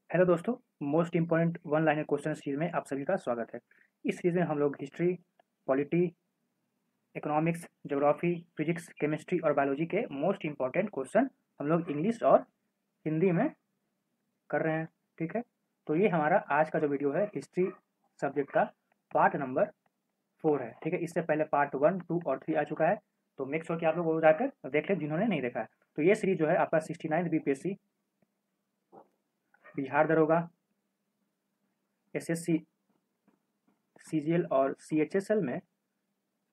Hello दोस्तों, most important one liner question series में आप सभी का स्वागत है। इस सीरीज में हम लोग history, polity, economics, geography, physics, chemistry और बायोलॉजी के मोस्ट इम्पोर्टेंट क्वेश्चन हम लोग इंग्लिश और हिंदी में कर रहे हैं। ठीक है, तो ये हमारा आज का जो वीडियो है हिस्ट्री सब्जेक्ट का पार्ट नंबर 4 है। ठीक है, इससे पहले पार्ट 1, 2 और 3 आ चुका है, तो मेक श्योर कि आप लोग वो जाकर देख लें जिन्होंने नहीं देखा है। तो ये सीरीज जो है आपका 69 बीपीएससी, बिहार दरोगा, एसएससी, सीजीएल और सीएचएसएल में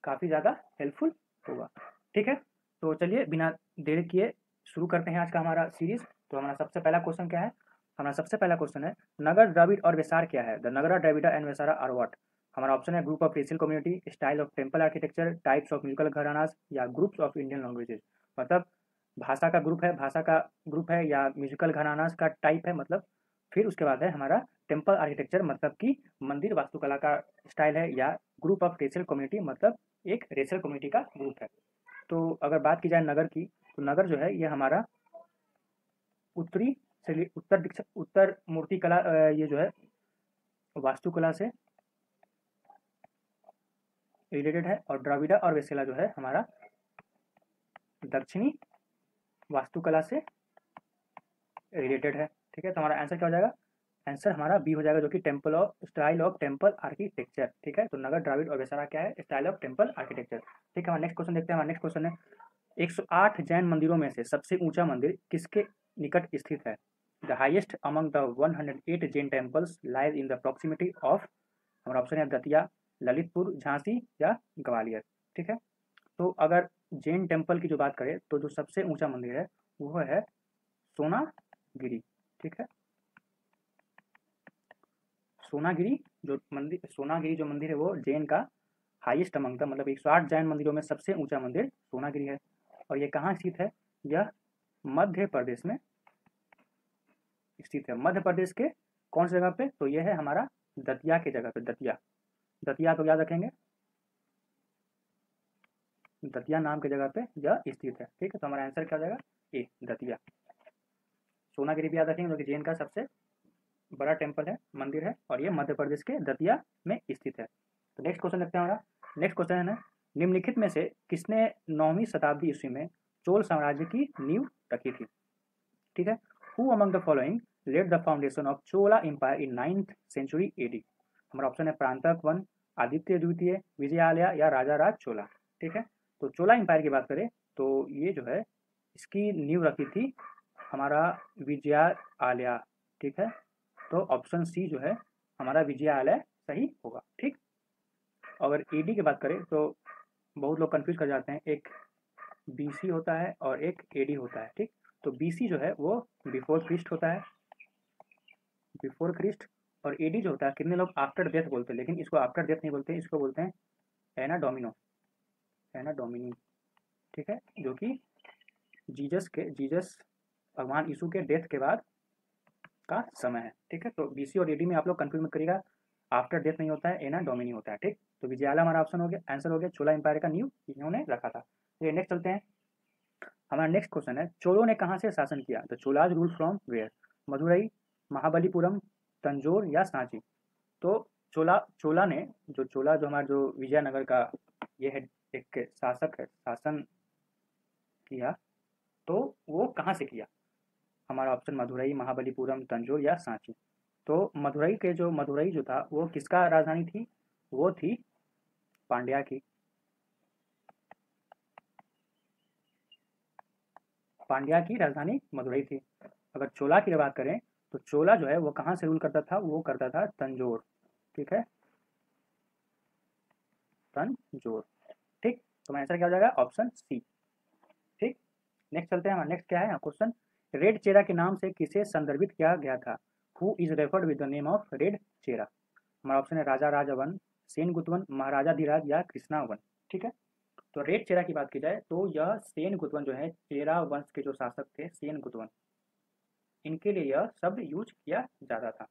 काफ़ी ज़्यादा हेल्पफुल होगा। ठीक है, तो चलिए बिना देर किए शुरू करते हैं आज का हमारा सीरीज। तो हमारा सबसे पहला क्वेश्चन क्या है? हमारा सबसे पहला क्वेश्चन है, नगर, द्रविड़ और वेसार क्या है? The Nagara, Dravida and Vesara are what? हमारा ऑप्शन है group of racial community, style of temple architecture, types of musical घरानास या ग्रुप्स ऑफ इंडियन लैंग्वेजेस। मतलब भाषा का ग्रुप है, भाषा का ग्रुप है या म्यूजिकल घरानास का टाइप है मतलब। फिर उसके बाद है हमारा टेम्पल आर्किटेक्चर मतलब कि मंदिर वास्तुकला का स्टाइल है, या ग्रुप ऑफ रेसियल कम्युनिटी मतलब एक रेसियल कम्युनिटी का ग्रुप है। तो अगर बात की जाए नगर की, तो नगर जो है ये हमारा उत्तरी से उत्तर मूर्ति कला, ये जो है वास्तुकला से रिलेटेड है, और द्रविड़ा और वेसेला जो है हमारा दक्षिणी वास्तुकला से रिलेटेड है। ठीक है, तो हमारा आंसर क्या हो जाएगा? आंसर हमारा बी हो जाएगा, जो कि temple of style of temple architecture. ठीक है, तो नगर, द्रविड़ और वेसारा क्या है? Style of temple architecture. ठीक है, हमारा नेक्स्ट क्वेश्चन देखते हैं। हमारा नेक्स्ट क्वेश्चन है, 108 जैन मंदिरों में से सबसे ऊंचा मंदिर किसके निकट स्थित है? The highest among the 108 Jain temples lies in the proximity of. हमारा ऑप्शन है दतिया, ललितपुर, झांसी या ग्वालियर। ठीक है, तो अगर जैन टेम्पल की जो बात करें तो जो सबसे ऊंचा मंदिर है वो है सोनागिरी। ठीक है, सोनागिरी जो मंदिर है वो जैन का हाईएस्ट अमंग था, मतलब 108 जैन मंदिरों में सबसे ऊंचा मंदिर सोनागिरी है। और ये कहाँ स्थित है? यह मध्य प्रदेश में स्थित है। मध्य प्रदेश के कौन सी जगह पे? तो यह है हमारा दतिया के जगह पे। दतिया, दतिया तो याद रखेंगे, दतिया नाम की जगह पे यह स्थित है। ठीक है, तो हमारा आंसर क्या हो जाएगा? ए, दतिया। सोनागिरी भी याद रखेंगे, जो कि जैन का सबसे बड़ा टेम्पल है, मंदिर है, और ये मध्य प्रदेश के दतिया में स्थित है। तो नेक्स्ट क्वेश्चन देखते हैं हमारा। नेक्स्ट क्वेश्चन है ना, निम्नलिखित में से किसने 9वीं शताब्दी ईस्वी में चोल साम्राज्य की नींव रखी थी? ठीक है, who among the following led the foundation of Chola empire in 9th century AD? हमारा ऑप्शन है प्रांतक वन, आदित्य द्वितीय, विजयालय या राजा राज चोला। ठीक है, तो चोला एम्पायर की बात करें तो ये जो है इसकी नींव रखी थी हमारा विजयालय। ठीक है, तो ऑप्शन सी जो है हमारा विजयालय सही होगा। ठीक, अगर एडी की बात करें तो बहुत लोग कंफ्यूज कर जाते हैं, एक बीसी होता है और एक एडी होता है। ठीक, तो बीसी जो है वो बिफोर क्रिस्ट होता है, बिफोर क्रिस्ट। और एडी जो होता है, कितने लोग आफ्टर डेथ बोलते हैं, लेकिन इसको आफ्टर डेथ नहीं बोलते, इसको बोलते हैं एना डोमिनो, एना डोमिनी। ठीक है, जो कि जीसस भगवान यीशु के डेथ के बाद का समय है। ठीक है, तो बीसी और एडी में आप लोग कंफ्यूज मत करिएगा, आफ्टर डेथ नहीं होता है, एना डोमिनी होता है। ठीक, तो विजयालय हमारा ऑप्शन हो गया, आंसर हो गया, चोला एम्पायर का नींव इन्होंने रखा था। चलिए नेक्स्ट चलते हैं। हमारा नेक्स्ट क्वेश्चन है, चोलों ने कहाँ से शासन किया? The Cholas rule from where? Madurai, Mahabalipuram, Tanjore या सांची? तो चोला ने, चोला जो हमारा जो विजयनगर का ये है एक शासक है, शासन किया, तो वो कहाँ से किया? हमारा ऑप्शन मदुरई, महाबलीपुरम, तंजोर या सांची। तो मदुरई जो था वो किसका राजधानी थी? वो थी पांड्या की। पांड्या की राजधानी मदुरई थी। अगर चोला की बात करें तो चोला जो है वो कहाँ से रूल करता था? वो करता था तंजोर। ठीक है, तंजोर। ठीक, तो मैं आंसर क्या हो जाएगा? Option C. ठीक, नेक्स्ट चलते हैं। हमारा नेक्स्ट क्या है क्वेश्चन, रेड चेरा के नाम से किसे संदर्भित किया गया था? Who is referred with the name of red Chera? हमारा ऑप्शन है राजा राजवन, सेन गुतवन, महाराजा धीराज या कृष्णा वन। ठीक है, तो रेड चेरा की बात की जाए तो यह सेन गुतवन जो है, चेरा वंश के जो शासक थे सेन गुतवन, इनके लिए यह शब्द यूज किया जाता था।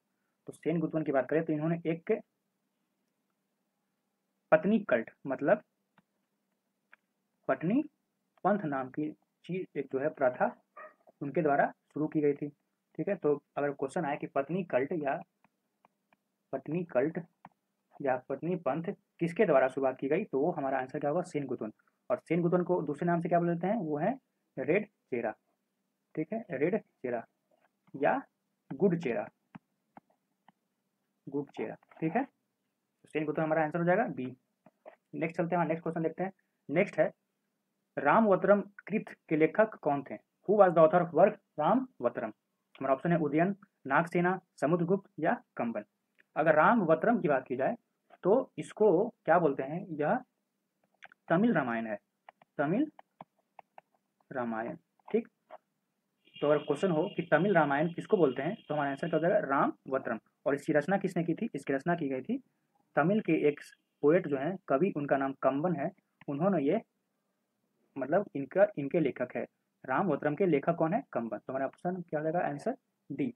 तो सेन गुतवन की बात करें तो इन्होंने एक पत्नी कल्ट मतलब पत्नी पंथ नाम की चीज, एक जो है प्रथा उनके द्वारा शुरू की गई थी। ठीक है, तो अगर क्वेश्चन आए कि पत्नी कल्ट या पत्नी पंथ किसके द्वारा शुरुआत की गई, तो वो हमारा आंसर क्या होगा, सेनगुतुन। और सेनगुतुन को दूसरे नाम से क्या बोलते हैं, वो है रेड चेरा। ठीक है, रेड चेरा या गुड चेरा, गुड चेरा। ठीक है, तो सेनगुतुन हमारा आंसर हो जाएगा बी। नेक्स्ट चलते हैं, नेक्स्ट क्वेश्चन देखते हैं। नेक्स्ट है रामवतरम कृत के लेखक कौन थे? Who was the author of work Ramavataram? हमारा ऑप्शन है उदयन, नागसेना, समुद्रगुप्त या कंबन। अगर रामवतरम की बात की जाए तो इसको क्या बोलते हैं, यह तमिल रामायण है, तमिल रामायण। ठीक, तो अगर क्वेश्चन हो कि तमिल रामायण किसको बोलते हैं, तो हमारा आंसर क्या हो जाएगा, रामवतरम। और इसकी रचना किसने की थी? इसकी रचना की गई थी तमिल के एक पोएट जो हैं, कवि, उनका नाम कंबन है। उन्होंने ये मतलब इनके लेखक है। रामवतरम के लेखक कौन है? कंबन। तो हमारा ऑप्शन क्या हो जाएगा, आंसर डी,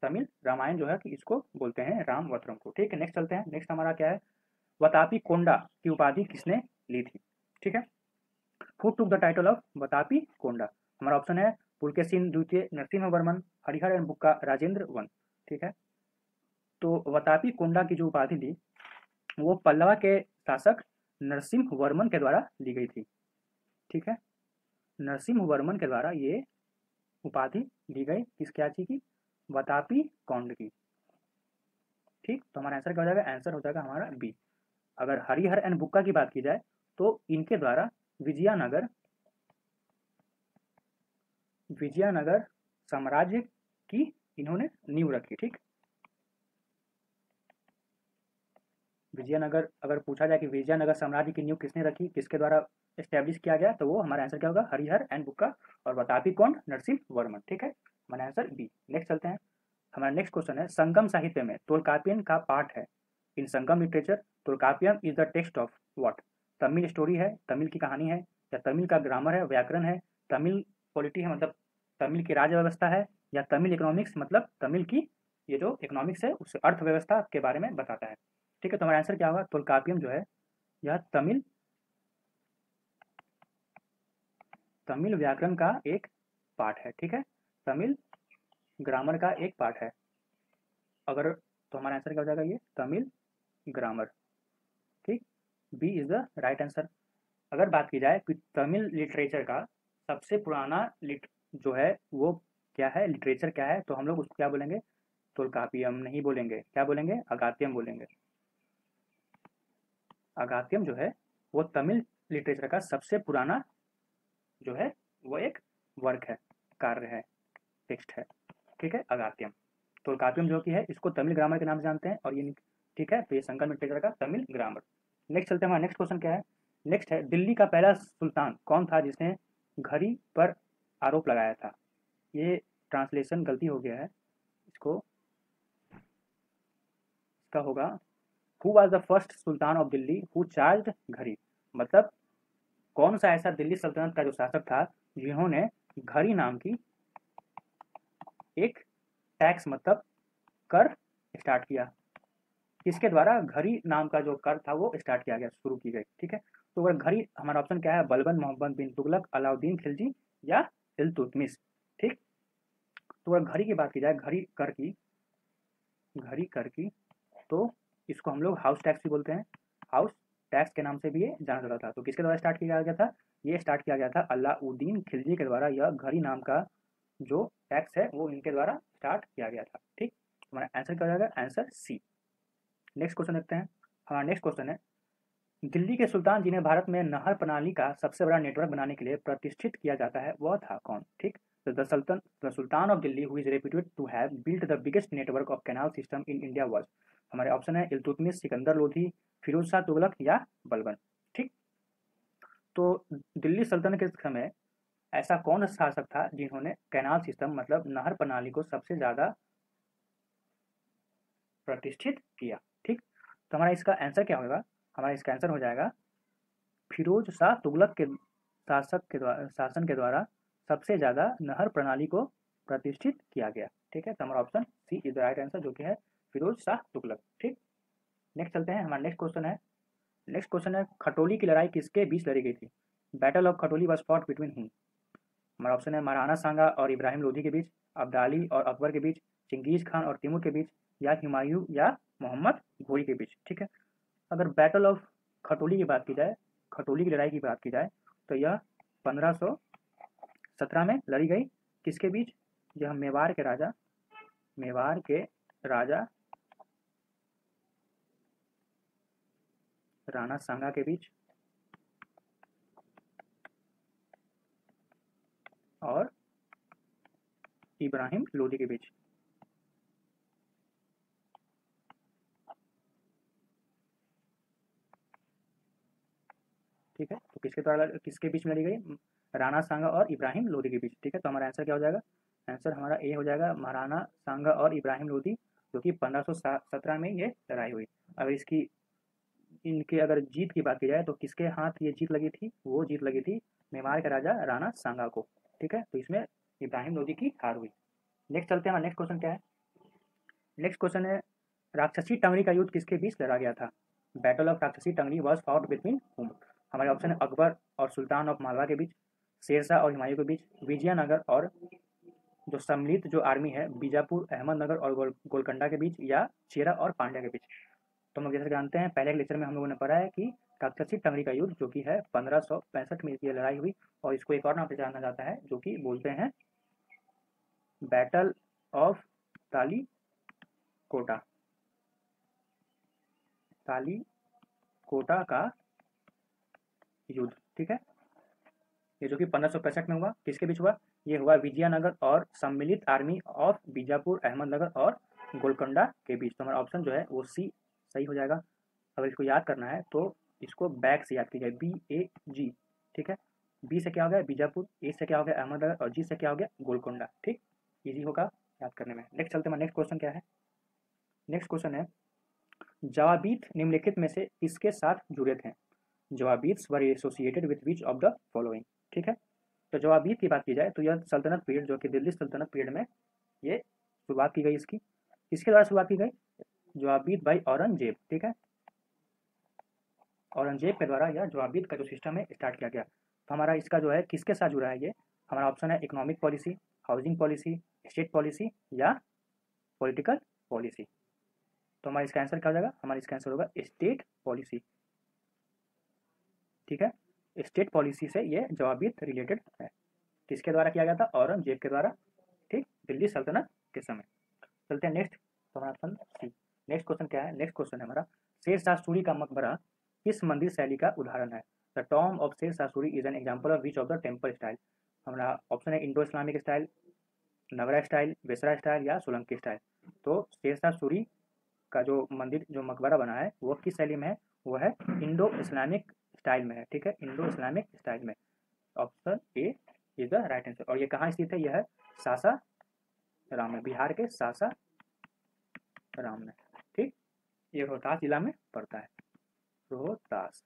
तमिल रामायण जो है कि इसको बोलते हैं रामवतरम को। ठीक है, नेक्स्ट चलते हैं। नेक्स्ट हमारा क्या है, वतापी कोंडा की उपाधि किसने ली थी? ठीक है, who took the title of Vatapi Konda? हमारा ऑप्शन है पुलकेशिन द्वितीय, नरसिम्हा वर्मन, हरिहर एंड बुक्का, राजेंद्र वन। ठीक है, तो वतापी कोंडा की जो उपाधि थी वो पल्लवा के शासक नरसिम्ह वर्मन के द्वारा ली गई थी। ठीक है, नरसिम्ह वर्मन के द्वारा ये उपाधि दी गई किस, क्या चीज की, वतापी कौंड की। ठीक, तो हमारा आंसर क्या हो जाएगा, आंसर हो जाएगा हमारा बी। अगर हरिहर एंड बुक्का की बात की जाए तो इनके द्वारा विजयनगर साम्राज्य की इन्होंने नींव रखी। ठीक, विजयनगर, अगर पूछा जाए कि विजयनगर साम्राज्य की नींव किसने रखी, किसके द्वारा एस्टेब्लिश किया गया, तो वो हमारा आंसर क्या होगा, हरिहर एंड बुक्का और वतापी कौंड नरसिम्ह वर्मन। ठीक है, हमारा आंसर बी। नेक्स्ट चलते हैं, हमारा नेक्स्ट क्वेश्चन है संगम साहित्य में तोलकापियन का पाठ है। In Sangam literature Tolkappiyam is the text of what? Tamil story है, तमिल की कहानी है, या तमिल का ग्रामर है, व्याकरण है, तमिल पॉलिटी है मतलब तमिल की राज्य व्यवस्था है, या तमिल इकोनॉमिक्स मतलब तमिल की ये जो इकोनॉमिक्स है उस अर्थव्यवस्था के बारे में बताता है। ठीक है, तो हमारा आंसर क्या होगा, तोलकापियम जो है यह तमिल व्याकरण का एक पार्ट है। ठीक है, तमिल ग्रामर का एक पार्ट है। अगर तो हमारा आंसर क्या हो जाएगा, ये तमिल ग्रामर। ठीक, B is the right answer. अगर बात की जाए कि तमिल लिटरेचर का सबसे पुराना जो है वो क्या है, लिटरेचर क्या है, तो हम लोग उसको क्या बोलेंगे, तोलकापियम नहीं बोलेंगे, क्या बोलेंगे, अगात्यम बोलेंगे। अगात्यम जो है वो तमिल लिटरेचर का सबसे पुराना जो है वो एक वर्क है, कार्य है, टेक्स्ट है। ठीक है, अगात्यम। तोलकापियम जो कि है इसको तमिल ग्रामर के नाम से जानते हैं, और ये ठीक है, तो ये संकर लिटरेचर का तमिल ग्रामर। नेक्स्ट चलते हैं, हमारा नेक्स्ट क्वेश्चन क्या है। नेक्स्ट है दिल्ली का पहला सुल्तान कौन था जिसने घड़ी पर आरोप लगाया था? ये ट्रांसलेशन गलती हो गया है, इसको इसका होगा who was the first sultan of Delhi who charged घड़ी? मतलब कौन सा ऐसा दिल्ली सल्तनत का जो शासक था जिन्होंने घड़ी नाम की एक टैक्स मतलब कर स्टार्ट किया? किसके द्वारा घड़ी नाम का जो कर था वो स्टार्ट किया गया, शुरू की गई? ठीक है, तो अगर घड़ी, हमारा ऑप्शन क्या है, बलबन, मोहम्मद बिन तुगलक, अलाउद्दीन खिलजी या इल्तुतमिश। ठीक, तो अगर घड़ी की बात की जाए, घड़ी कर की, तो इसको हम लोग हाउस टैक्स भी बोलते हैं, हाउस टैक्स के नाम से भी ये जाना जाता था। तो किसके द्वारा स्टार्ट किया गया था? ये स्टार्ट किया गया था अलाउद्दीन खिलजी के द्वारा। यह घड़ी नाम का जो टैक्स है वो इनके द्वारा स्टार्ट किया गया था। ठीक, हमारा आंसर क्या हो जाएगा, आंसर सी। नेक्स्ट क्वेश्चन देखते हैं, हमारा नेक्स्ट क्वेश्चन है दिल्ली के सुल्तान जिन्हें भारत में नहर प्रणाली का सबसे बड़ा नेटवर्क बनाने के लिए प्रतिष्ठित किया जाता है वह था कौन? ठीक, तो the sultan of Delhi who is reputed to have built the biggest network of canal system in India was? हमारे ऑप्शन है इल्तुतमिश, सिकंदर लोधी, फिरोज शाह तुगलक या बलबन। ठीक, तो दिल्ली सल्तनत के समय ऐसा कौन सा शासक था जिन्होंने कैनाल सिस्टम मतलब नहर प्रणाली को सबसे ज्यादा प्रतिष्ठित किया? ठीक, तो हमारा इसका आंसर क्या होगा, हमारा इसका आंसर हो जाएगा फिरोज शाह तुगलक के शासन के द्वारा सबसे ज्यादा नहर प्रणाली को प्रतिष्ठित किया गया। ठीक है, तो हमारा option C is the right answer जो कि है फिरोज शाह तुगलक। ठीक, नेक्स्ट चलते हैं, हमारा नेक्स्ट क्वेश्चन है खटोली की लड़ाई किसके बीच लड़ी गई थी? Battle of Khatoli was fought between whom? हमारा ऑप्शन है महाराणा सांगा और इब्राहिम लोधी के बीच, अब्दाली और अकबर के बीच, चंगेज खान और तैमूर के बीच, या हुमायूं या मोहम्मद घोरी के बीच। ठीक है, अगर बैटल ऑफ खटोली की बात की जाए, खटोली की लड़ाई की बात की जाए, तो यह 1517 में लड़ी गई। किसके बीच? यह मेवाड़ के राजा राणा सांगा के बीच और इब्राहिम लोदी के बीच। ठीक है, तो किसके बीच में लड़ी गई? राणा सांगा और इब्राहिम लोदी के बीच। ठीक है, तो हमारा आंसर क्या हो जाएगा? आंसर हमारा ए हो जाएगा, महाराणा सांगा और इब्राहिम लोदी, जो कि 1517 में ये लड़ाई हुई। अगर इनके अगर जीत की बात की जाए तो किसके हाथ ये जीत लगी थी? वो जीत लगी थी मेवाड़ के राजा राणा सांगा को। ठीक है, तो इसमें इब्राहिम लोदी की हार हुई। नेक्स्ट चलते हैं, हमारा नेक्स्ट क्वेश्चन क्या है? नेक्स्ट क्वेश्चन है, राक्षसी टंगड़ी का युद्ध किसके बीच लड़ा गया था? बैटल ऑफ राक्षसी टंगड़ी वॉज फॉट बिटवीन हुम? हमारे ऑप्शन है अकबर और सुल्तान ऑफ मालवा के बीच, शेरशाह और हुमायूं के बीच, विजयनगर और जो सम्मिलित जो आर्मी है बीजापुर, अहमदनगर और गोलकंडा के बीच, या चेरा और पांड्या के बीच। तो हम लोग जैसे जानते हैं, पहले के लेक्चर में हम लोगों ने पढ़ा है कि राक्षसी टंगड़ी का युद्ध जो कि है 1565 में ये लड़ाई हुई, और इसको एक और नाम से जाना जाता है जो कि बोलते हैं बैटल ऑफ तालीकोटा। तालीकोटा का युद्ध। ठीक है, ये जो कि 1565 में हुआ, किसके बीच हुआ? ये हुआ विजयनगर और सम्मिलित आर्मी ऑफ बीजापुर, अहमदनगर और गोलकोंडा के बीच। तो हमारा ऑप्शन जो है वो सी सही हो जाएगा। अगर इसको याद करना है तो इसको बैक से याद कीजिए, BAG। ठीक है, बी से क्या हो गया? बीजापुर, ए से क्या हो गया? अहमदनगर, और जी से क्या हो गया? गोलकोंडा। ठीक, इजी होगा याद करने में। नेक्स्ट चलते हैं, नेक्स्ट क्वेश्चन क्या है? नेक्स्ट क्वेश्चन है, जवाबीत निम्नलिखित में से किसके साथ जुड़े थे? जवाबीट्स were associated with which of the following? ठीक है, तो जवाबीत की बात की जाए तो यह सल्तनत पीरियड जो कि दिल्ली सल्तनत पीरियड में ये शुरुआत की गई इसकी। किसके द्वारा शुरुआत की गई? जवाबीत भाई औरंगजेब। ठीक है, औरंगजेब के द्वारा यह जवाबीत का जो सिस्टम है स्टार्ट किया गया। तो हमारा इसका जो है किसके साथ जुड़ा है ये? हमारा ऑप्शन है economic policy, housing policy, state policy, या पॉलिटिकल पॉलिसी। तो हमारा इसका आंसर क्या हो जाएगा? हमारा इसका आंसर होगा स्टेट पॉलिसी। ठीक है, स्टेट पॉलिसी से ये जवाबीत रिलेटेड है। किसके द्वारा किया गया था? औरंगजेब के द्वारा। ठीक, दिल्ली सल्तनत के समय। चलते हैं नेक्स्ट, तो हमारा ऑप्शन सी। नेक्स्ट क्वेश्चन क्या है? नेक्स्ट क्वेश्चन है हमारा, शेरशाह सूरी का मकबरा किस मंदिर शैली का उदाहरण है? The tomb of Sher Shah Suri is an example of which of the temple style? हमारा ऑप्शन है Indo Islamic style, Nagara style, Vesara style, या सोलंकी स्टाइल। तो शेरशाह सूरी का जो मंदिर जो मकबरा बना है वो किस शैली में है? वो है इंडो इस्लामिक स्टाइल में है। ठीक है, इंडो इस्लामिक स्टाइल में। Option A is the right answer. और ये कहाँ स्थित है? यह है सासा राम में, बिहार के सासा राम में। ठीक, ये रोहतास जिला में पड़ता है, रोहतास।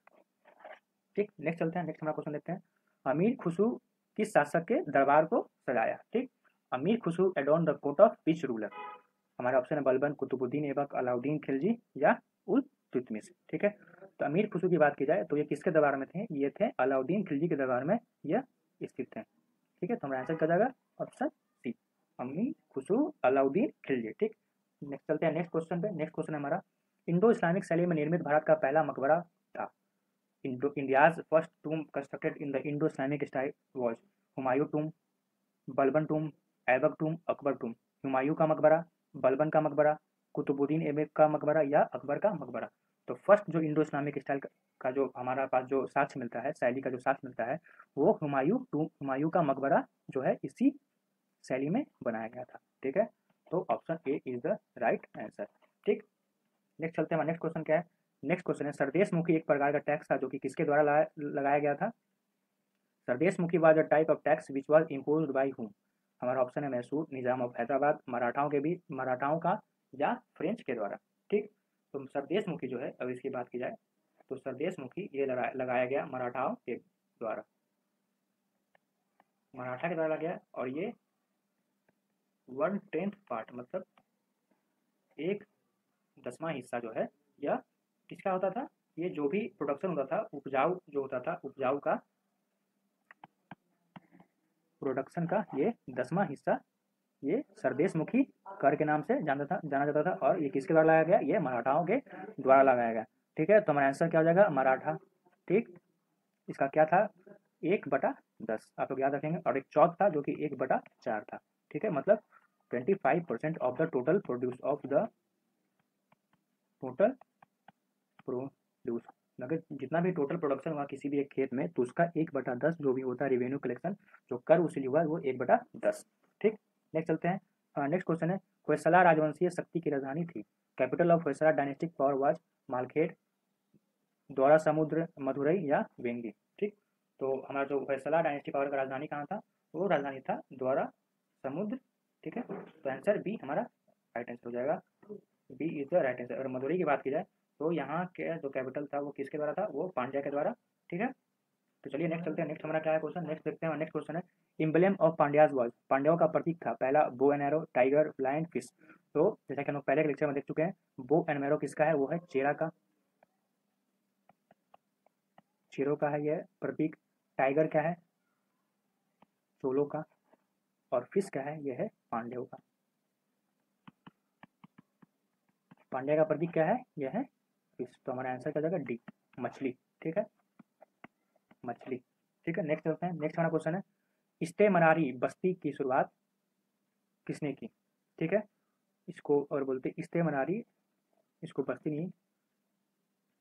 ठीक, नेक्स्ट चलते हैं, नेक्स्ट हमारा क्वेश्चन देखते हैं, अमीर खुसरू किस शासक के दरबार को सजाया? ठीक, अमीर Khusru add-on the court of which ruler? हमारा ऑप्शन है बलबन, कुतुबुद्दीन ऐबक, अलाउद्दीन खिलजी, या उल तुतमिश। ठीक है, तो अमीर खुसरू की बात की जाए तो ये किसके दरबार में थे? ये थे अलाउद्दीन खिलजी के दरबार में यह स्थित थे। ठीक है, तो हमारा आंसर क्या जाएगा? ऑप्शन सी, अमीर खुसरू अलाउद्दीन खिलजी। ठीक, नेक्स्ट चलते हैं नेक्स्ट क्वेश्चन पे। नेक्स्ट क्वेश्चन है हमारा, इंडो इस्लामिक शैली में निर्मित भारत का पहला मकबरा था? India's first tomb constructed in the Indo Islamic style was Humayun tomb, Balban tomb, Aibak tomb, Akbar tomb. Humayun का मकबरा, बलबन का मकबरा, कुतुबुद्दीन ऐबक का मकबरा, या अकबर का मकबरा? तो फर्स्ट जो इंडो इस्लामिक स्टाइल का जो हमारा पास जो साक्ष्य मिलता है, शैली का जो साक्ष्य मिलता है, वो हुमायूं का मकबरा जो है इसी शैली में बनाया गया था। ठीक है, तो option A is the right answer. ठीक, नेक्स्ट चलते हैं, नेक्स्ट क्वेश्चन क्या है? नेक्स्ट क्वेश्चन है, सरदेश मुखी एक प्रकार का टैक्स था जो कि किसके द्वारा लगाया गया था? सरदेश मुखी was a type of tax which was imposed by whom? हमारा ऑप्शन है मैसूर, निजाम ऑफ हैदराबाद, मराठाओं का, या फ्रेंच के द्वारा। ठीक, तो सरदेश मुखी जो है, अब इसकी बात की जाए तो सरदेश मुखी ये लगाया गया मराठाओं के द्वारा, मराठा के द्वारा लगाया, और ये 1/10 पार्ट मतलब 1/10वां हिस्सा जो है यह किसका होता था? ये जो भी प्रोडक्शन होता था, उपजाऊ जो होता था, उपजाऊ का प्रोडक्शन का ये 10वां हिस्सा ये सरदेशमुखी कर के नाम से जाना जाता था। और ये किसके द्वारा लगाया गया, ये मराठाओं के द्वारा लगाया गया। ठीक है, तो हमारा आंसर क्या हो जाएगा, मराठा। ठीक, इसका क्या था, 1/10 आप लोग याद रखेंगे। और एक चौथ था जो कि 1/4 था। ठीक है, मतलब 25% of the total produce of the total produce, अगर जितना भी टोटल प्रोडक्शन हुआ किसी भी एक खेत में, तो उसका 1/10 जो भी होता है रेवेन्यू कलेक्शन, जो कर वसूली हुआ वो 1/10। ठीक, नेक्स्ट चलते हैं। नेक्स्ट क्वेश्चन है, होयसला राजवंशीय शक्ति की राजधानी थी। Capital of Hoysala dynastic power was Malkhed, Dwarasamudra, Madurai या वेंगी। ठीक, तो हमारा जो होयसला डायनेस्टी पावर का राजधानी कहाँ था, वो राजधानी था द्वारा समुद्र। ठीक है, तो आंसर बी हमारा राइट आंसर हो जाएगा, B is the right answer. और मदुरई की बात की जाए तो यहाँ के जो कैपिटल था वो किसके द्वारा था, वो पांड्या के द्वारा। ठीक है, तो चलिए नेक्स्ट चलते हैं। नेक्स्ट हमारा क्या है क्वेश्चन, नेक्स्ट देखते हैं। नेक्स्ट क्वेश्चन है, इम्बलेम ऑफ पांड्याज वाज, पांड्याओं का प्रतीक था पहला bow and arrow, tiger, lion, fish. तो जैसा कि हम लोग पहले के लेक्चर में देख चुके हैं, बो एंड एरो किसका है, वो है चेरा का, चेरो का है यह प्रतीक। टाइगर क्या है, चोलो का। और फिश क्या है, यह है पांड्यों का। पांड्या का प्रतीक क्या है, यह है फिश। तो हमारा आंसर क्या जाएगा, डी, मछली। ठीक है, मछली। ठीक है, नेक्स्ट चलते हैं। नेक्स्ट हमारा क्वेश्चन है, इस्ते मनारी बस्ती की शुरुआत किसने की। ठीक है, इसको और बोलते हैं इस्ते मनारी, इसको बस्ती नहीं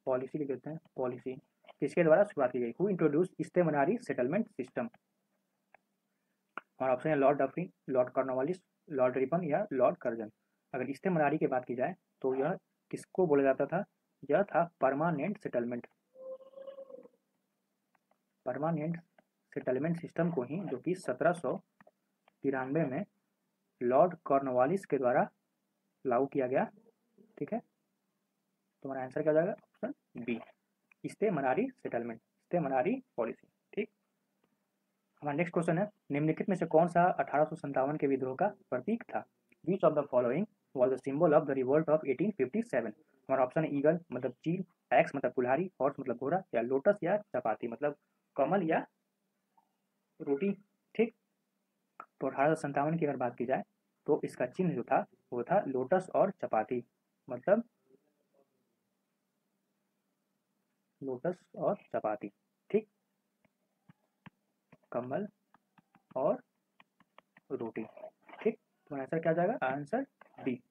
पॉलिसी लिख देते हैं, पॉलिसी किसके द्वारा शुरुआत की गई, who introduce इस्ते Manari settlement system. हमारा ऑप्शन है Lord Dufferin, Lord Cornwallis, Lord Ripon या लॉर्ड कर्जन। अगर इस्ते मनारी की बात की जाए तो यह किसको बोला जाता था, यह था permanent settlement, permanent settlement system को ही, जो कि 1793 में लॉर्ड कॉर्नवालिस के द्वारा लागू किया गया। ठीक है, तो हमारा आंसर क्या हो जाएगा, option B, इस्ते Manari settlement, इस्ते Manari policy. ठीक, हमारा नेक्स्ट क्वेश्चन है, निम्नलिखित में से कौन सा 1857 के विद्रोह का प्रतीक था। Which of the following was the symbol of the revolt of 1857। हमारा ऑप्शन है ईगल मतलब चील, एक्स मतलब कुल्हाड़ी, हॉर्स मतलब घोड़ा, या लोटस या चपाती मतलब कमल या रोटी। ठीक, तो 1857 की अगर बात की जाए तो इसका चिन्ह जो था वो था लोटस और चपाती, मतलब लोटस और चपाती। ठीक, कमल और रोटी। ठीक, तो आंसर क्या जाएगा, आंसर डी।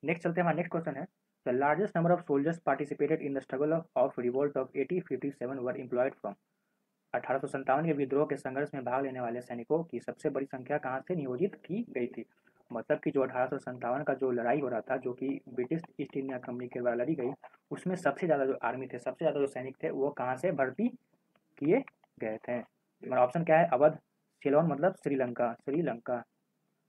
नेक्स्ट चलते हैं, हमारा नेक्स्ट क्वेश्चन है, the largest number of soldiers participated in the struggle of revolt of 1857 were employed from. 1857 के विद्रोह के संघर्ष में भाग लेने वाले सैनिकों की सबसे बड़ी संख्या कहाँ से नियोजित की गई थी। मतलब कि जो 1857 का जो लड़ाई हो रहा था, जो कि ब्रिटिश ईस्ट इंडिया कंपनी के द्वारा लड़ी गई, उसमें सबसे ज़्यादा जो आर्मी थे, सबसे ज़्यादा जो सैनिक थे, वो कहाँ से भर्ती किए गए थे। हमारा ऑप्शन क्या है, अवध, सिलोन मतलब श्रीलंका, श्रीलंका,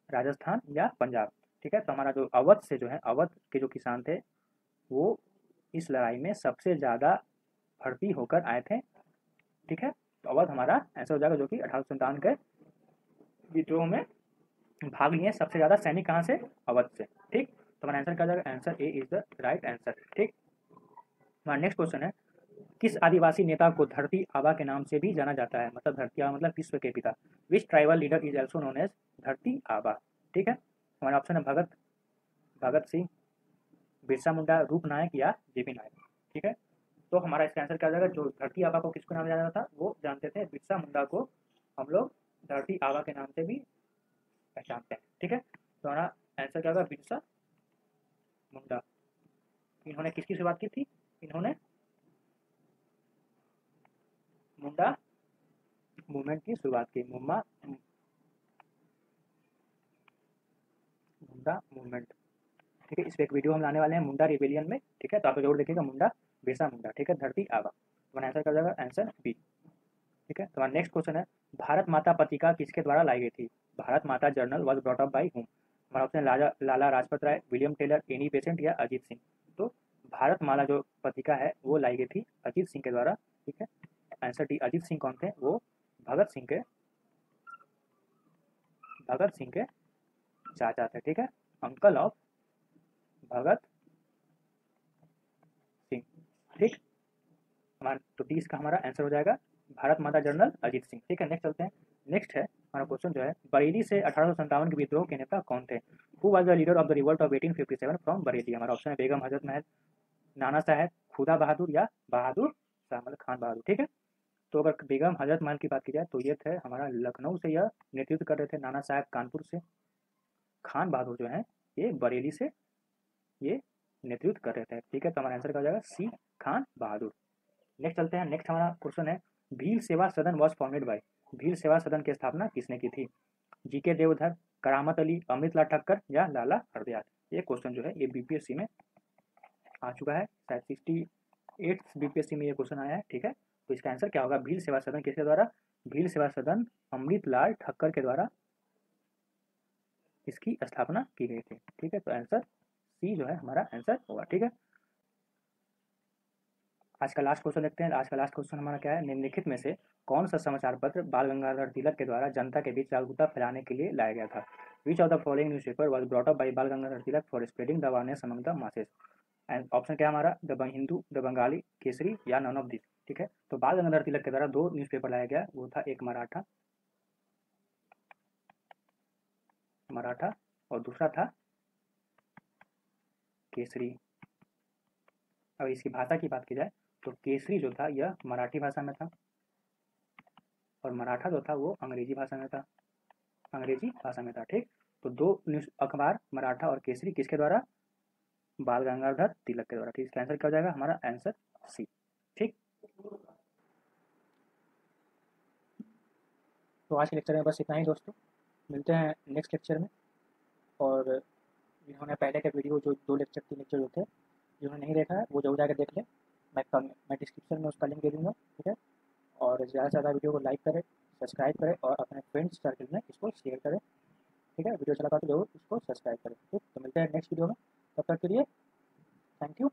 राजस्थान या पंजाब। ठीक है, तो हमारा जो अवध से जो है, अवध के जो किसान थे वो इस लड़ाई में सबसे ज़्यादा भर्ती होकर आए थे। ठीक है, तो अवध हमारा आंसर हो जाएगा, जो कि 1857 के विद्रोह में भाग लिए सबसे ज़्यादा सैनिक कहाँ से, अवध से। ठीक, तो हमारा आंसर क्या जाएगा, answer A is the right answer. ठीक, हमारा नेक्स्ट क्वेश्चन है, किस आदिवासी नेता को धरती आबा के नाम से भी जाना जाता है। मतलब धरती आबा मतलब विश्व के पिता। Which tribal leader is also known as Dharti Aba. ठीक है, हमारा ऑप्शन है भगत, भगत सिंह, बिरसा मुंडा, रूप नायक या जेपी नायक। ठीक है, तो हमारा इसका आंसर क्या हो जाएगा, जो धरती आबा को किसको नाम जाना जाता था, वो जानते थे बिरसा मुंडा को हम लोग धरती आबा के नाम से भी पहचानते हैं। ठीक है, तो हमारा आंसर क्या होगा, बिरसा मुंडा। इन्होंने किसकी शुरुआत की थी, इन्होंने मुंडा मूवमेंट की शुरुआत की, मुंडा मूवमेंट। ठीक है, इस पे एक वीडियो हम लाने वाले हैं मुंडा रिबेलियन में। ठीक है, तो आप जरूर देखिएगा, मुंडा बिरसा मुंडा। ठीक है, धरती आबा, तो आंसर क्या हो जाएगा, आंसर बी। ठीक है, तो नेक्स्ट क्वेश्चन है, भारत माता पत्रिका किसके द्वारा लाई गई थी। भारत माता journal was brought up by हुम। हमारा ऑप्शन है Lala Lajpat Rai, William Taylor, Annie Besant या अजीत सिंह। तो भारत माला जो पत्रिका है वो लाई गई थी अजीत सिंह के द्वारा। ठीक है, आंसर डी। अजीत सिंह कौन थे, वो भगत सिंह के, भगत सिंह के चाचा थे। ठीक है, अंकल ऑफ भगत सिंह। ठीक, हमारा तो 30 का हमारा आंसर हो जाएगा भारत माता जर्नल अजीत सिंह। ठीक है, नेक्स्ट चलते हैं। नेक्स्ट है हमारा क्वेश्चन जो है बरेली से 1857 के विद्रोह के नेता कौन थे? Who was the leader of the revolt of 1857 from Bareilly? हमारा ऑप्शन है बेगम हजरत महल, नाना साहब, खुदा बहादुर या बहादुर शाह, मतलब खान बहादुर। ठीक है, तो अगर बेगम हजरत महल की बात की जाए तो ये थे हमारा लखनऊ से यह नेतृत्व कर रहे थे, नाना साहब कानपुर से, खान बहादुर जो है ये बरेली से ये नेतृत्व कर रहे थे। ठीक है, तो हमारा आंसर क्या हो जाएगा सी, खान बहादुर। नेक्स्ट चलते हैं। नेक्स्ट हमारा क्वेश्चन है भील सेवा सदन वॉज फाउंडेड बाय? भील सेवा सदन की स्थापना किसने की थी? जीके देवधर, करामत अली, अमृतलाल ठक्कर या लाला हरदयाल? ये क्वेश्चन जो है ये बीपीएससी में आ चुका है, शायद 68 बीपीएससी में ये क्वेश्चन आया है। ठीक है, तो इसका आंसर क्या होगा? भील सेवा सदन किसके द्वारा? भील सेवा सदन अमृतलाल ठक्कर के द्वारा इसकी स्थापना की गई थी। ठीक है, तो आंसर सी जो है हमारा आंसर होगा। ठीक है, आज का लास्ट क्वेश्चन देखते हैं। आज का लास्ट क्वेश्चन हमारा क्या है? निम्नलिखित में से कौन सा समाचार पत्र बाल गंगाधर तिलक के द्वारा जनता के बीच जागरूकता फैलाने के लिए लाया गया था? Which of the following newspaper was brought up by Bal Gangadhar Tilak for spreading the awareness among the masses? And option क्या है हमारा? द हिंदू, द बंगाली, केसरी या नन ऑफ दिस? ठीक है, तो बाल गंगाधर तिलक के द्वारा दो न्यूज़पेपर लाया गया, वो था एक मराठा मराठा और दूसरा था केसरी। अब इसकी भाषा की बात की जाए तो केसरी जो था यह मराठी भाषा में था और मराठा जो था वो अंग्रेजी भाषा में था, अंग्रेजी भाषा में था। ठीक, तो दो न्यूज़ अखबार मराठा और केसरी किसके द्वारा? बाल गंगाधर तिलक के द्वारा। ठीक, इसका आंसर क्या हो जाएगा? हमारा आंसर सी। ठीक, तो आज के लेक्चर में बस इतना ही दोस्तों, मिलते हैं नेक्स्ट लेक्चर में। और जिन्होंने पहले के वीडियो जो 2 लेक्चर 3 लेक्चर जो थे, जिन्होंने नहीं देखा है वो जरूर जाकर देख लें। मैं डिस्क्रिप्शन में उसका लिंक दे दूँगा। ठीक है, और ज़्यादा से ज़्यादा वीडियो को लाइक करें, सब्सक्राइब करें और अपने फ्रेंड्स सर्कल में इसको शेयर करें। ठीक है, वीडियो अच्छा लगा तो जरूर इसको सब्सक्राइब करें। ठीक, तो मिलते हैं नेक्स्ट वीडियो में, तब तक के लिए थैंक यू।